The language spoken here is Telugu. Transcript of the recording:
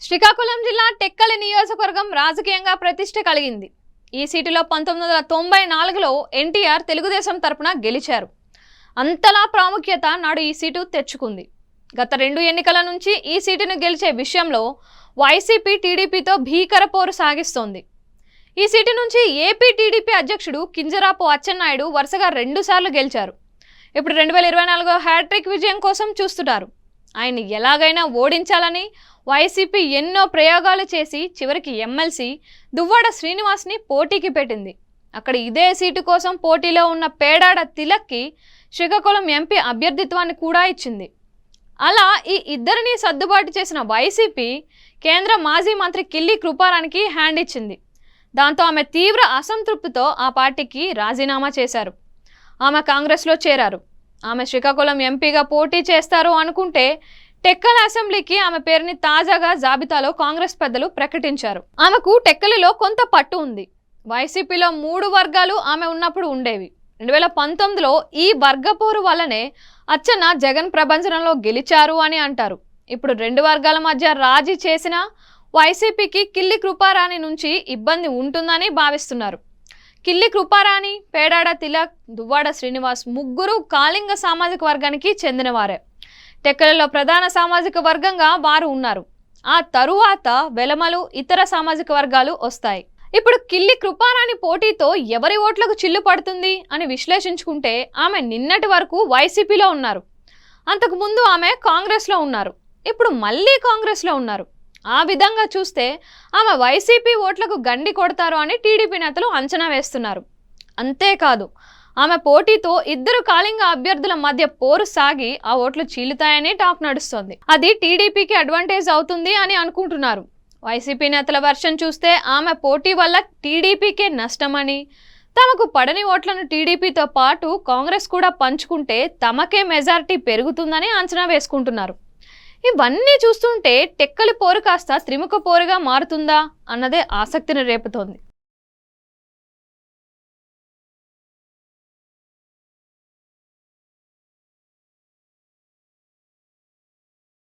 శ్రీకాకుళం జిల్లా టెక్కలి నియోజకవర్గం రాజకీయంగా ప్రతిష్ఠ కలిగింది. ఈ సీటులో 1994లో ఎన్టీఆర్ తెలుగుదేశం తరపున గెలిచారు. అంతలా ప్రాముఖ్యత నాడు ఈ సీటు తెచ్చుకుంది. గత 2 ఎన్నికల నుంచి ఈ సీటును గెలిచే విషయంలో వైసీపీ టీడీపీతో భీకర పోరు సాగిస్తోంది. ఈ సీటు నుంచి ఏపీ టీడీపీ అధ్యక్షుడు కింజరాపు అచ్చెన్నాయుడు వరుసగా 2 సార్లు గెలిచారు. ఇప్పుడు 2024 హ్యాట్రిక్ విజయం కోసం చూస్తున్నారు. ఆయన ఎలాగైనా ఓడించాలని వైసీపీ ఎన్నో ప్రయోగాలు చేసి చివరికి ఎమ్మెల్సీ దువ్వాడ శ్రీనివాస్ని పోటీకి పెట్టింది. అక్కడ ఇదే సీటు కోసం పోటీలో ఉన్న పేడాడ తిలక్కి శ్రీకాకుళం ఎంపీ అభ్యర్థిత్వాన్ని కూడా ఇచ్చింది. అలా ఈ ఇద్దరిని సర్దుబాటు చేసిన వైసీపీ కేంద్ర మాజీ మంత్రి కిల్లి కృపారానికి హ్యాండ్ ఇచ్చింది. దాంతో ఆమె తీవ్ర అసంతృప్తితో ఆ పార్టీకి రాజీనామా చేశారు. ఆమె కాంగ్రెస్లో చేరారు. ఆమె శ్రీకాకుళం ఎంపీగా పోటీ చేస్తారు అనుకుంటే టెక్కలి అసెంబ్లీకి ఆమె పేరుని తాజాగా జాబితాలో కాంగ్రెస్ పెద్దలు ప్రకటించారు. ఆమెకు టెక్కలిలో కొంత పట్టు ఉంది. వైసీపీలో 3 వర్గాలు ఆమె ఉన్నప్పుడు ఉండేవి. 2019లో ఈ వర్గపోరు వల్లనే అచ్చెన్న జగన్ ప్రభంజనంలో గెలిచారు అని అంటారు. ఇప్పుడు 2 వర్గాల మధ్య రాజీ చేసిన వైసీపీకి కిల్లి కృపారాణి నుంచి ఇబ్బంది ఉంటుందని భావిస్తున్నారు. కిల్లి కృపారాణి, పేడాడ తిలక్, దువ్వాడ శ్రీనివాస్ ముగ్గురు కాళింగ సామాజిక వర్గానికి చెందినవారే. టెక్కలిలో ప్రధాన సామాజిక వర్గంగా వారు ఉన్నారు. ఆ తరువాత వెలమలు, ఇతర సామాజిక వర్గాలు వస్తాయి. ఇప్పుడు కిల్లి కృపారాణి పోటీతో ఎవరి ఓట్లకు చిల్లు పడుతుంది అని విశ్లేషించుకుంటే ఆమె నిన్నటి వరకు వైసీపీలో ఉన్నారు. అంతకుముందు ఆమె కాంగ్రెస్లో ఉన్నారు. ఇప్పుడు మళ్ళీ కాంగ్రెస్లో ఉన్నారు. ఆ విధంగా చూస్తే ఆమె వైసీపీ ఓట్లకు గండి కొడతారు అని టీడీపీ నేతలు అంచనా వేస్తున్నారు. అంతేకాదు ఆమె పోటీతో 2 కాళింగ అభ్యర్థుల మధ్య పోరు సాగి ఆ ఓట్లు చీలుతాయని టాక్ నడుస్తోంది. అది టీడీపీకి అడ్వాంటేజ్ అవుతుంది అని అనుకుంటున్నారు. వైసీపీ నేతల వెర్షన్ చూస్తే ఆమె పోటీ వల్ల టీడీపీకే నష్టమని, తమకు పడని ఓట్లను టీడీపీతో పాటు కాంగ్రెస్ కూడా పంచుకుంటే తమకే మెజారిటీ పెరుగుతుందని అంచనా వేసుకుంటున్నారు. ఇవన్నీ చూస్తుంటే టెక్కలి పోరు కాస్త త్రిముఖ పోరుగా మారుతుందా అన్నదే ఆసక్తిని రేపుతోంది.